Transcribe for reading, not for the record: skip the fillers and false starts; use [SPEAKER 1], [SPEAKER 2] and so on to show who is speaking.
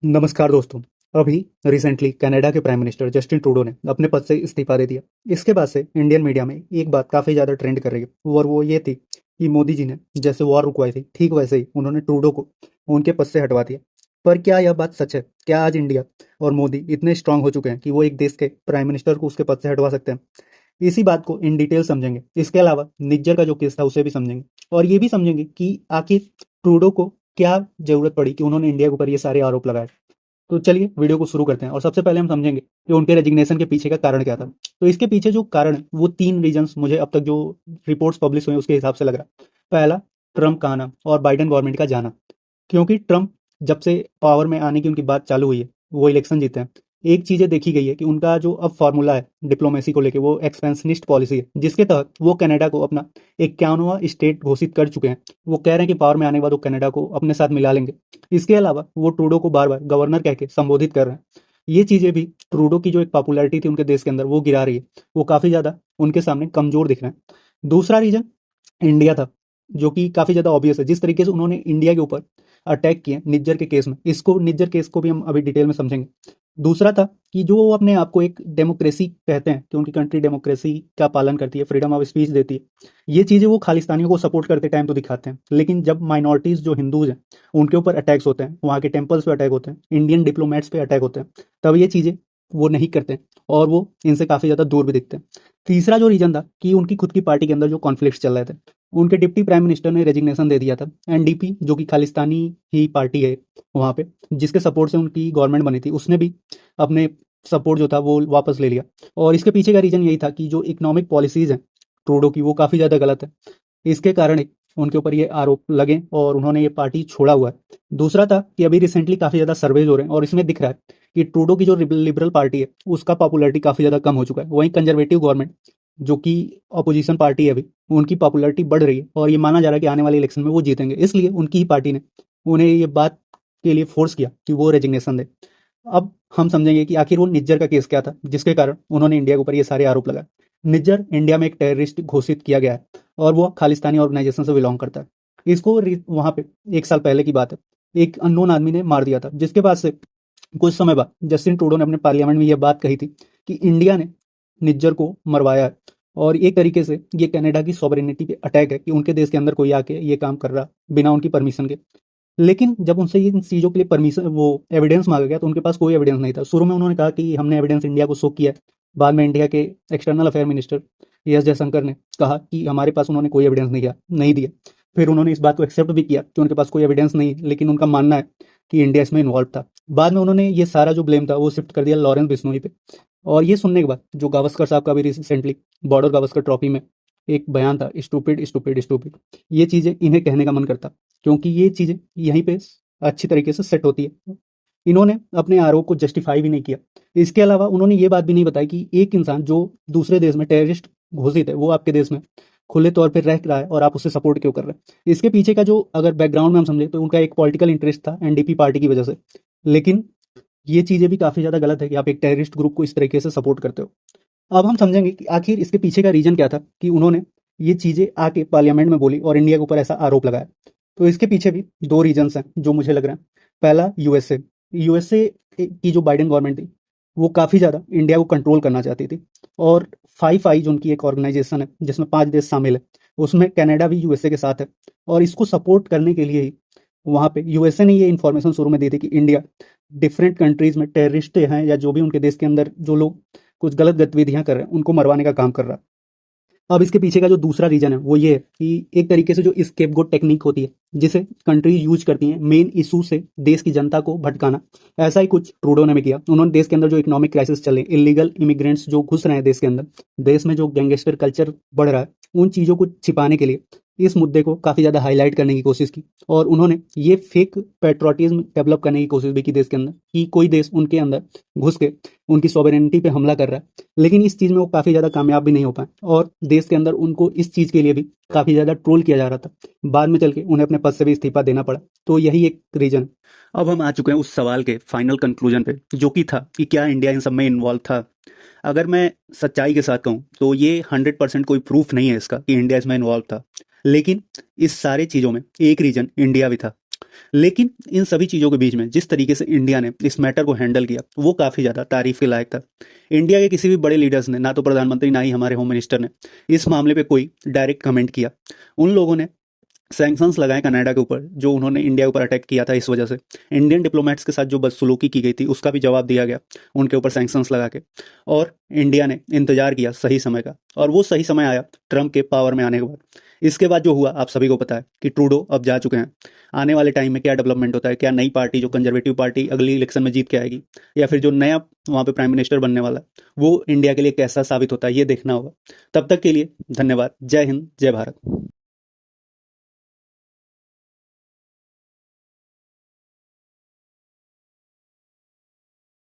[SPEAKER 1] नमस्कार दोस्तों। अभी रिसेंटली कनाडा के प्राइम मिनिस्टर जस्टिन ट्रूडो ने अपने पद से इस्तीफा दे दिया। इसके बाद से इंडियन मीडिया में एक बात काफ़ी ज़्यादा ट्रेंड कर रही है और वो ये थी कि मोदी जी ने जैसे वॉर रुकवाई थी, ठीक वैसे ही उन्होंने ट्रूडो को उनके पद से हटवा दिया। पर क्या यह बात सच है? क्या आज इंडिया और मोदी इतने स्ट्रांग हो चुके हैं कि वो एक देश के प्राइम मिनिस्टर को उसके पद से हटवा सकते हैं? इसी बात को इन डिटेल समझेंगे। इसके अलावा निज्जर का जो केस था उसे भी समझेंगे और ये भी समझेंगे कि आखिर ट्रूडो को क्या जरूरत पड़ी कि उन्होंने इंडिया के ऊपर ये सारे आरोप लगाए। तो चलिए वीडियो को शुरू करते हैं और सबसे पहले हम समझेंगे कि उनके रेजिग्नेशन के पीछे का कारण क्या था। तो इसके पीछे जो कारण है वो तीन रीजंस मुझे अब तक जो रिपोर्ट्स पब्लिश हुए उसके हिसाब से लग रहा है। पहला, ट्रम्प का आना और बाइडेन गवर्नमेंट का जाना। क्योंकि ट्रम्प जब से पावर में आने की उनकी बात चालू हुई है, वो इलेक्शन जीते हैं, एक चीज़ें देखी गई है कि उनका जो अब फार्मूला है डिप्लोमेसी को लेके वो एक्सपेंशनिस्ट पॉलिसी है, जिसके तहत वो कनाडा को अपना 51वां स्टेट घोषित कर चुके हैं। वो कह रहे हैं कि पावर में आने के बाद वो कनाडा को अपने साथ मिला लेंगे। इसके अलावा वो ट्रूडो को बार बार गवर्नर कह के संबोधित कर रहे हैं। ये चीज़ें भी ट्रूडो की जो एक पॉपुलैरिटी थी उनके देश के अंदर वो गिरा रही है। वो काफ़ी ज़्यादा उनके सामने कमज़ोर दिख रहे हैं। दूसरा रीजन इंडिया था, जो कि काफ़ी ज़्यादा ऑब्वियस है। जिस तरीके से उन्होंने इंडिया के ऊपर अटैक किए निज्जर के केस में, इसको निज्जर केस को भी हम अभी डिटेल में समझेंगे। दूसरा था कि जो वो अपने आप को एक डेमोक्रेसी कहते हैं कि उनकी कंट्री डेमोक्रेसी का पालन करती है, फ्रीडम ऑफ स्पीच देती है। ये चीज़ें वो खालिस्तानियों को सपोर्ट करते टाइम तो दिखाते हैं, लेकिन जब माइनॉरिटीज़ जो हिंदूज हैं उनके ऊपर अटैक्स होते हैं, वहाँ के टेम्पल्स पे अटैक होते हैं, इंडियन डिप्लोमेट्स पे अटैक होते हैं, तब ये चीज़ें वो नहीं करते हैं और वो इनसे काफ़ी ज़्यादा दूर भी दिखते हैं। तीसरा जो रीज़न था कि उनकी खुद की पार्टी के अंदर जो कॉन्फ्लिक्ट्स चल रहे थे, उनके डिप्टी प्राइम मिनिस्टर ने रेजिग्नेशन दे दिया था। एनडीपी जो कि खालिस्तानी ही पार्टी है वहाँ पे, जिसके सपोर्ट से उनकी गवर्नमेंट बनी थी, उसने भी अपने सपोर्ट जो था वो वापस ले लिया। और इसके पीछे का रीज़न यही था कि जो इकोनॉमिक पॉलिसीज़ हैं ट्रूडो की वो काफ़ी ज़्यादा गलत है। इसके कारण उनके ऊपर ये आरोप लगे और उन्होंने ये पार्टी छोड़ा हुआ है। दूसरा था कि अभी रिसेंटली काफ़ी ज़्यादा सर्वेज हो रहे हैं और इसमें दिख रहा है कि ट्रूडो की जो लिबरल पार्टी है उसका पॉपुलैरिटी काफ़ी ज़्यादा कम हो चुका है। वहीं कंजर्वेटिव गवर्नमेंट जो कि अपोजिशन पार्टी है अभी, उनकी पॉपुलैरिटी बढ़ रही है और ये माना जा रहा है कि आने वाले इलेक्शन में वो जीतेंगे। इसलिए उनकी ही पार्टी ने उन्हें ये बात के लिए फोर्स किया कि वो रेजिग्नेशन दे। अब हम समझेंगे कि आखिर वो निज्जर का केस क्या था जिसके कारण उन्होंने इंडिया के ऊपर ये सारे आरोप लगाए। निज्जर इंडिया में एक टेररिस्ट घोषित किया गया है और वो खालिस्तानी ऑर्गेनाइजेशन से बिलोंग करता है। इसको वहाँ पे 1 साल पहले की बात है, एक अननोन आदमी ने मार दिया था, जिसके बाद से कुछ समय बाद जस्टिन ट्रूडो ने अपने पार्लियामेंट में यह बात कही थी कि इंडिया ने निज्जर को मरवाया है और एक तरीके से ये कनाडा की सॉवरेनिटी पे अटैक है कि उनके देश के अंदर कोई आके ये काम कर रहा बिना उनकी परमिशन के। लेकिन जब उनसे इन चीज़ों के लिए परमिशन वो एविडेंस मांगा गया तो उनके पास कोई एविडेंस नहीं था। शुरू में उन्होंने कहा कि हमने एविडेंस इंडिया को शो किया है। बाद में इंडिया के external affair minister S Jaishankar ने कहा कि हमारे पास उन्होंने कोई एविडेंस नहीं दिया। फिर उन्होंने इस बात को एक्सेप्ट भी किया कि उनके पास कोई एविडेंस नहीं है, लेकिन उनका मानना है कि इंडिया इसमें इन्वॉल्व था। बाद में उन्होंने ये सारा जो ब्लेम था वो शिफ्ट कर दिया लॉरेंस बिश्नोई पे। और ये सुनने के बाद जो गावस्कर साहब का भी रिसेंटली बॉर्डर गावस्कर ट्रॉफी में एक बयान था, स्टूपिड स्टूपिड स्टूपिड, ये चीज़ें इन्हें कहने का मन करता क्योंकि ये चीज़ें यहीं पे अच्छी तरीके से सेट होती है। इन्होंने अपने आरोप को जस्टिफाई भी नहीं किया। इसके अलावा उन्होंने ये बात भी नहीं बताई कि एक इंसान जो दूसरे देश में टेररिस्ट घोषित है वो आपके देश में खुले तौर पर रह रहा है और आप उसे सपोर्ट क्यों कर रहे हैं। इसके पीछे का जो अगर बैकग्राउंड में हम समझे तो उनका एक पॉलिटिकल इंटरेस्ट था एनडीपी पार्टी की वजह से। लेकिन ये चीज़ें भी काफ़ी ज़्यादा गलत है कि आप एक टेररिस्ट ग्रुप को इस तरीके से सपोर्ट करते हो। अब हम समझेंगे कि आखिर इसके पीछे का रीजन क्या था कि उन्होंने ये चीज़ें आके पार्लियामेंट में बोली और इंडिया के ऊपर ऐसा आरोप लगाया। तो इसके पीछे भी दो रीजंस हैं जो मुझे लग रहे हैं। पहला, यूएसए। यूएसए की जो बाइडेन गवर्नमेंट थी वो काफ़ी ज़्यादा इंडिया को कंट्रोल करना चाहती थी और 5 आई जो उनकी एक ऑर्गेनाइजेशन है जिसमें 5 देश शामिल है, उसमें कनाडा भी यूएसए के साथ है। और इसको सपोर्ट करने के लिए ही वहाँ पे यूएसए ने ये इन्फॉर्मेशन शुरू में दी थी कि इंडिया डिफरेंट कंट्रीज में टेररिस्ट हैं या जो भी उनके देश के अंदर जो लोग कुछ गलत गतिविधियां कर रहे हैं उनको मरवाने का काम कर रहा है। अब इसके पीछे का जो दूसरा रीजन है वो ये है कि एक तरीके से जो स्केपगोट टेक्निक होती है जिसे कंट्री यूज करती हैं मेन इशू से देश की जनता को भटकाना, ऐसा ही कुछ ट्रूडो ने भी किया। उन्होंने देश के अंदर जो इकोनॉमिक क्राइसिस चले, इलीगल इमिग्रेंट्स जो घुस रहे हैं देश के अंदर, देश में जो गैंगस्टर कल्चर बढ़ रहा है, उन चीज़ों को छिपाने के लिए इस मुद्दे को काफ़ी ज़्यादा हाईलाइट करने की कोशिश की और उन्होंने ये फेक पेट्रोटिज्म डेवलप करने की कोशिश भी की देश के अंदर कि कोई देश उनके अंदर घुस के उनकी सॉवरेनिटी पे हमला कर रहा है। लेकिन इस चीज़ में वो काफ़ी ज़्यादा कामयाब भी नहीं हो पाए और देश के अंदर उनको इस चीज़ के लिए भी काफ़ी ज़्यादा ट्रोल किया जा रहा था। बाद में चल के उन्हें अपने पद से भी इस्तीफा देना पड़ा। तो यही एक रीज़न। अब हम आ चुके हैं उस सवाल के फाइनल कंक्लूजन पे, जो कि था कि क्या इंडिया इन सब में इन्वॉल्व था। अगर मैं सच्चाई के साथ कहूँ तो ये 100% कोई प्रूफ नहीं है इसका कि इंडिया इसमें इन्वॉल्व था। लेकिन इस सारे चीज़ों में एक रीजन इंडिया भी था। लेकिन इन सभी चीज़ों के बीच में जिस तरीके से इंडिया ने इस मैटर को हैंडल किया वो काफ़ी ज़्यादा तारीफ के लायक था। इंडिया के किसी भी बड़े लीडर्स ने, ना तो प्रधानमंत्री ना ही हमारे होम मिनिस्टर ने इस मामले पे कोई डायरेक्ट कमेंट किया। उन लोगों ने सैंक्शंस लगाए कनाडा के ऊपर, जो उन्होंने इंडिया के ऊपर अटैक किया था इस वजह से। इंडियन डिप्लोमेट्स के साथ जो बदसलूकी की गई थी उसका भी जवाब दिया गया उनके ऊपर सैंक्शंस लगा के। और इंडिया ने इंतजार किया सही समय का, और वो सही समय आया ट्रंप के पावर में आने के बाद। इसके बाद जो हुआ आप सभी को पता है कि ट्रूडो अब जा चुके हैं। आने वाले टाइम में क्या डेवलपमेंट होता है, क्या नई पार्टी जो कंजर्वेटिव पार्टी अगली इलेक्शन में जीत के आएगी, या फिर जो नया वहाँ पे प्राइम मिनिस्टर बनने वाला है वो इंडिया के लिए कैसा साबित होता है, ये देखना होगा। तब तक के लिए धन्यवाद। जय हिंद, जय भारत।